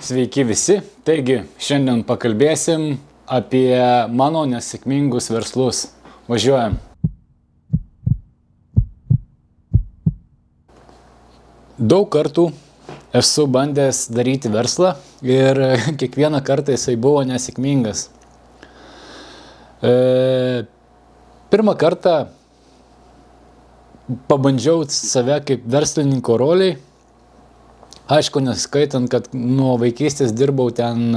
Sveiki visi. Taigi, šiandien pakalbėsim apie mano nesėkmingus verslus. Važiuojam. Daug kartų esu bandęs daryti verslą ir kiekvieną kartą jisai buvo nesėkmingas. Pirmą kartą pabandžiau save kaip verslininko roliai. Aišku, neskaitant, kad nuo vaikystės dirbau ten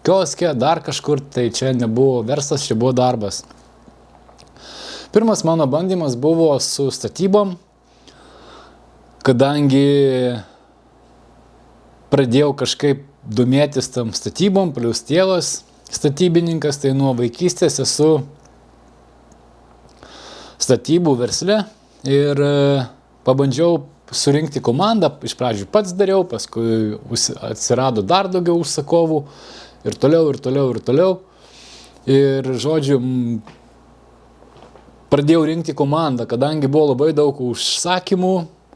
kioske, dar kažkur, tai čia nebuvo verslas, čia buvo darbas. Pirmas mano bandymas buvo su statybom, kadangi pradėjau kažkaip domėtis tam statybom, plius tėvas statybininkas, tai nuo vaikystės esu statybų versle ir pabandžiau surinkti komandą, iš pradžių pats dariau, paskui atsirado dar daugiau užsakovų ir toliau. Ir žodžiu, pradėjau rinkti komandą, kadangi buvo labai daug užsakymų,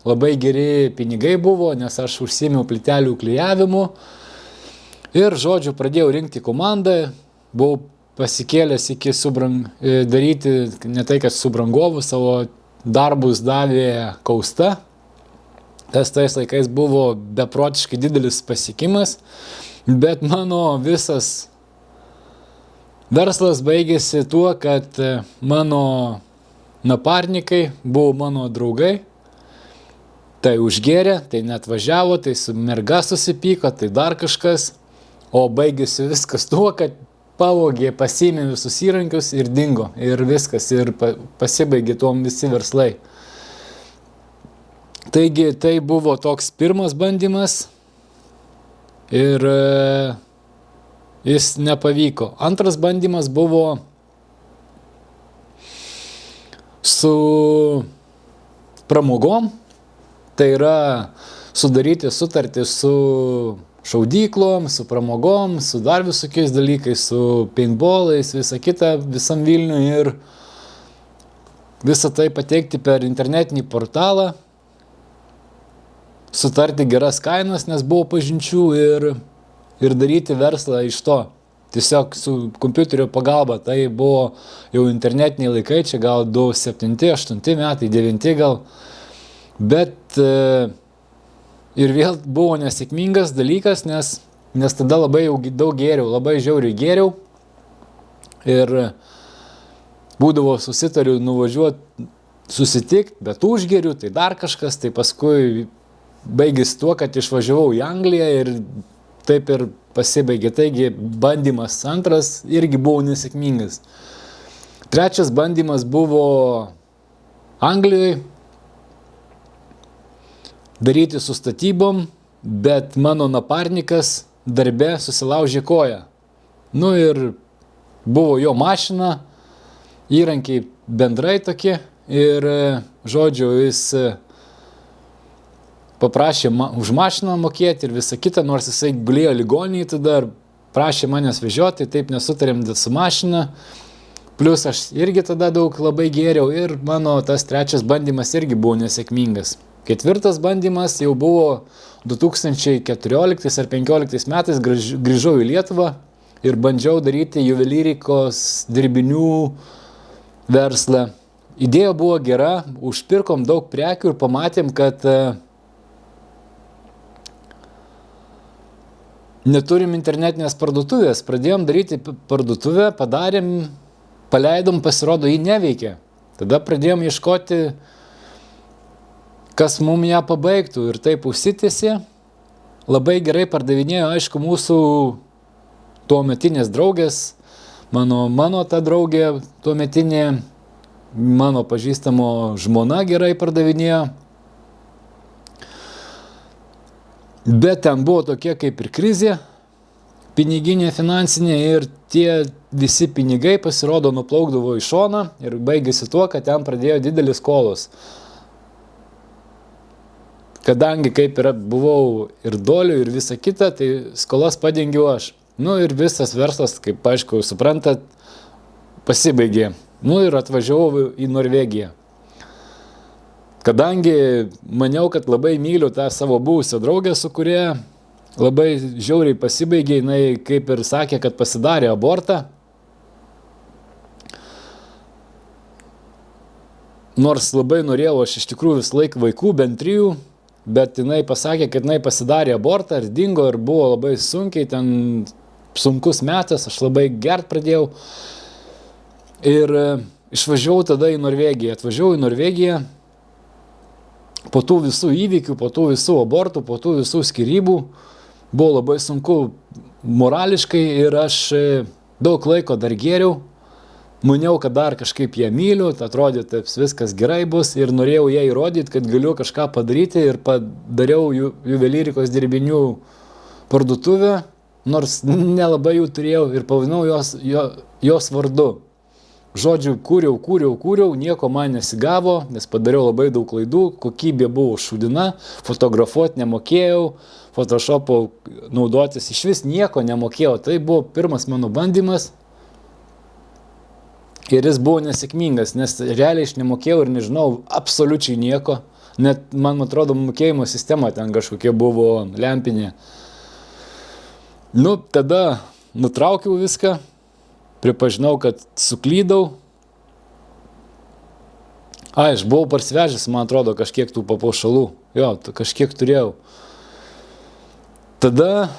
labai geri pinigai buvo, nes aš užsiėmiau plytelių klijavimu. Ir žodžiu, pradėjau rinkti komandą, buvau pasikėlęs iki daryti, ne tai kad subrangovų, savo darbus davė Kausta. Tas tais laikais buvo beprotiškai didelis pasiekimas, bet mano visas verslas baigėsi tuo, kad mano naparnikai buvo mano draugai, tai užgėrė, tai net važiavo, tai su merga susipyko, tai dar kažkas, o baigėsi viskas tuo, kad pavogė, pasiėmė visus įrankius ir dingo, ir viskas, ir pasibaigė tuom visi verslai. Taigi tai buvo toks pirmas bandymas ir jis nepavyko. Antras bandymas buvo su pramogom, tai yra sudaryti sutartį su šaudyklom, su pramogom, su dar visokiais dalykais, su paintballais, visa kita, visam Vilniui ir visą tai pateikti per internetinį portalą. Sutarti geras kainas, nes buvo pažinčių ir daryti verslą iš to. Tiesiog su kompiuterio pagalba, tai buvo jau internetiniai laikai, čia gal 2007, 2008 metai, 2009 gal. Bet ir vėl buvo nesėkmingas dalykas, nes tada labai jau daug gėriau, labai žiauriai gėriau. Ir būdavo susitariu nuvažiuoti, susitikti, bet užgeriu, tai dar kažkas, tai paskui baigėsi tuo, kad išvažiavau į Angliją ir taip ir pasibaigė. Taigi bandymas antras irgi buvo nesėkmingas. Trečias bandymas buvo Anglijoje daryti su statybom, bet mano naparnikas darbe susilaužė koją. Nu ir buvo jo mašina, įrankiai bendrai tokie ir žodžiu, jis paprašė už mašiną mokėti ir visą kitą, nors jisai gulėjo ligoninėje tada ir prašė manęs vežioti, taip nesutarėm su mašina. Plius aš irgi tada daug labai gėriau ir mano tas trečias bandymas irgi buvo nesėkmingas. Ketvirtas bandymas jau buvo 2014 ar 2015 metais, grįžau į Lietuvą ir bandžiau daryti juvelyrikos dirbinių verslą. Idėja buvo gera, užpirkom daug prekių ir pamatėm, kad neturim internetinės parduotuvės, pradėjom daryti parduotuvę, padarėm, paleidom, pasirodo, jį neveikia. Tada pradėjom ieškoti, kas mum ją pabaigtų ir taip užsitęsė. Labai gerai pardavinėjo, aišku, mūsų tuometinės draugės, mano ta draugė tuometinė, mano pažįstamo žmona gerai pardavinėjo. Bet ten buvo tokia kaip ir krizė, piniginė, finansinė ir tie visi pinigai pasirodo nuplaukdavo į šoną ir baigėsi tuo, kad ten pradėjo didelis skolos. Kadangi kaip ir buvau ir dolių ir visa kita, tai skolas padengiau aš. Nu ir visas verslas, kaip aišku, suprantat, pasibaigė. Nu ir atvažiavau į Norvegiją. Kadangi maniau, kad labai myliu tą savo buvusią draugę, su kuria labai žiauriai pasibaigė, jinai kaip ir sakė, kad pasidarė abortą. Nors labai norėjau aš iš tikrųjų vis laik vaikų, bent 3, bet jinai pasakė, kad jinai pasidarė abortą ir dingo ir buvo labai sunkiai, ten sunkus metas, aš labai gert pradėjau. Ir išvažiavau tada į Norvegiją. Atvažiavau į Norvegiją po tų visų įvykių, po tų visų abortų, po tų visų skyrybų. Buvo labai sunku morališkai ir aš daug laiko dar gėriau. Maniau, kad dar kažkaip ją myliu, atrodė, taip viskas gerai bus ir norėjau ją įrodyti, kad galiu kažką padaryti ir padariau juvelyrikos dirbinių parduotuvę, nors nelabai jų turėjau ir pavadinau jos vardu. Žodžiu, kūriau, nieko man nesigavo, nes padariau labai daug klaidų, kokybė buvo šūdina, fotografuoti nemokėjau, Photoshopo naudotis iš vis nieko nemokėjau, tai buvo pirmas mano bandymas. Ir jis buvo nesėkmingas, nes realiai aš nemokėjau ir nežinau absoliučiai nieko. Net, man atrodo, mokėjimo sistema ten kažkokia buvo lempinė. Tada nutraukiau viską, pripažinau, kad suklydau. Aš buvau parsivežęs, man atrodo, kažkiek tų papuošalų. Jo, kažkiek turėjau. Tada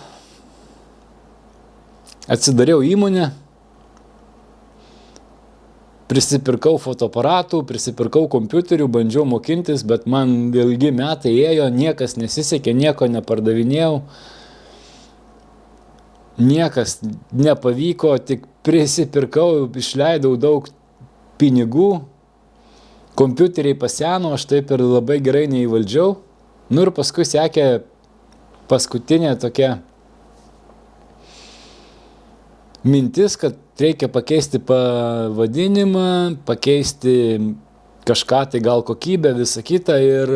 atsidariau įmonę. Prisipirkau fotoaparatų, prisipirkau kompiuterių, bandžiau mokintis, bet man ilgi metai ėjo, niekas nesisekė, nieko nepardavinėjau. Niekas nepavyko, tik prisipirkau, išleidau daug pinigų. Kompiuteriai paseno, aš taip ir labai gerai neįvaldžiau. Ir paskui sekė paskutinė tokia mintis, kad reikia pakeisti pavadinimą, pakeisti kažką, tai gal kokybę, visą kitą ir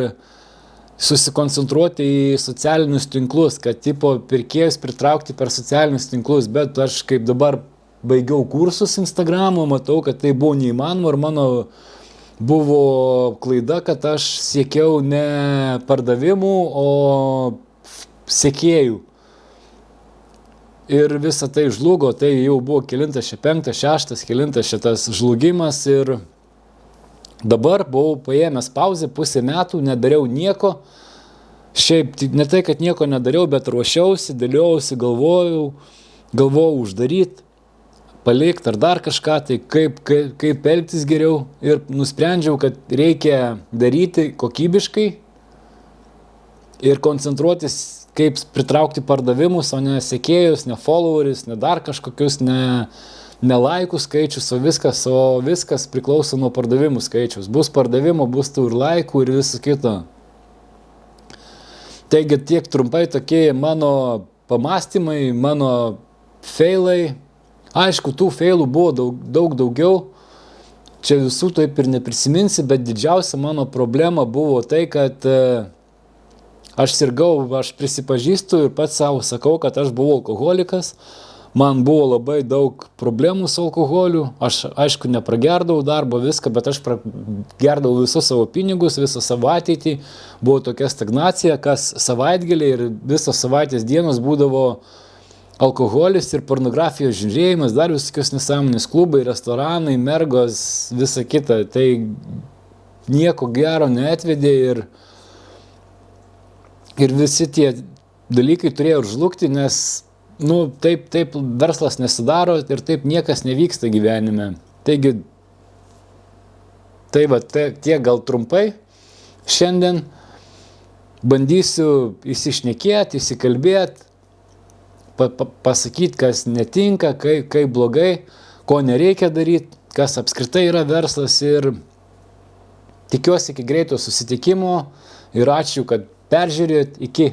susikoncentruoti į socialinius tinklus, kad pirkėjus pritraukti per socialinius tinklus, bet aš kaip dabar baigiau kursus Instagramo, matau, kad tai buvo neįmanoma ir mano buvo klaida, kad aš siekiau ne pardavimų, o sekėjų. Ir visa tai žlugo, tai jau buvo kelintas, 5, 6, kelintas šitas žlugimas ir dabar buvau paėmęs pauzę, pusę metų, nedariau nieko. Šiaip ne tai, kad nieko nedariau, bet ruošiausi, dėliausi, galvojau uždaryti, palikti ar dar kažką, tai kaip elgtis geriau ir nusprendžiau, kad reikia daryti kokybiškai ir koncentruotis, kaip pritraukti pardavimus, o ne sekėjus, ne followerius, ne dar kažkokius, ne laikų skaičius, o viskas priklauso nuo pardavimų skaičius. Bus pardavimo, bus tų ir laikų ir viso kito. Taigi tiek trumpai tokie mano pamastymai, mano failai. Aišku, tų failų buvo daug daugiau. Čia visų taip ir neprisiminsi, bet didžiausia mano problema buvo tai, kad aš sirgau, aš prisipažįstu ir pats savo sakau, kad aš buvau alkoholikas. Man buvo labai daug problemų su alkoholiu. Aš, aišku, nepragerdavau darbo viską, bet aš pragerdavau visus savo pinigus, visą savo ateitį. Buvo tokia stagnacija, kas savaitgalį ir visos savaitės dienos būdavo alkoholis ir pornografijos žiūrėjimas, dar visokios nesąmonės klubai, restoranai, mergos, visa kita. Tai nieko gero neatvedė ir visi tie dalykai turėjo žlugti, nes taip verslas nesidaro ir taip niekas nevyksta gyvenime. Taigi, tiek gal trumpai šiandien bandysiu įsišnekėti, įsikalbėti, pasakyti, kas netinka, kaip blogai, ko nereikia daryti, kas apskritai yra verslas ir tikiuosi iki greito susitikimo ir ačiū, kad peržiūrėjot. Iki.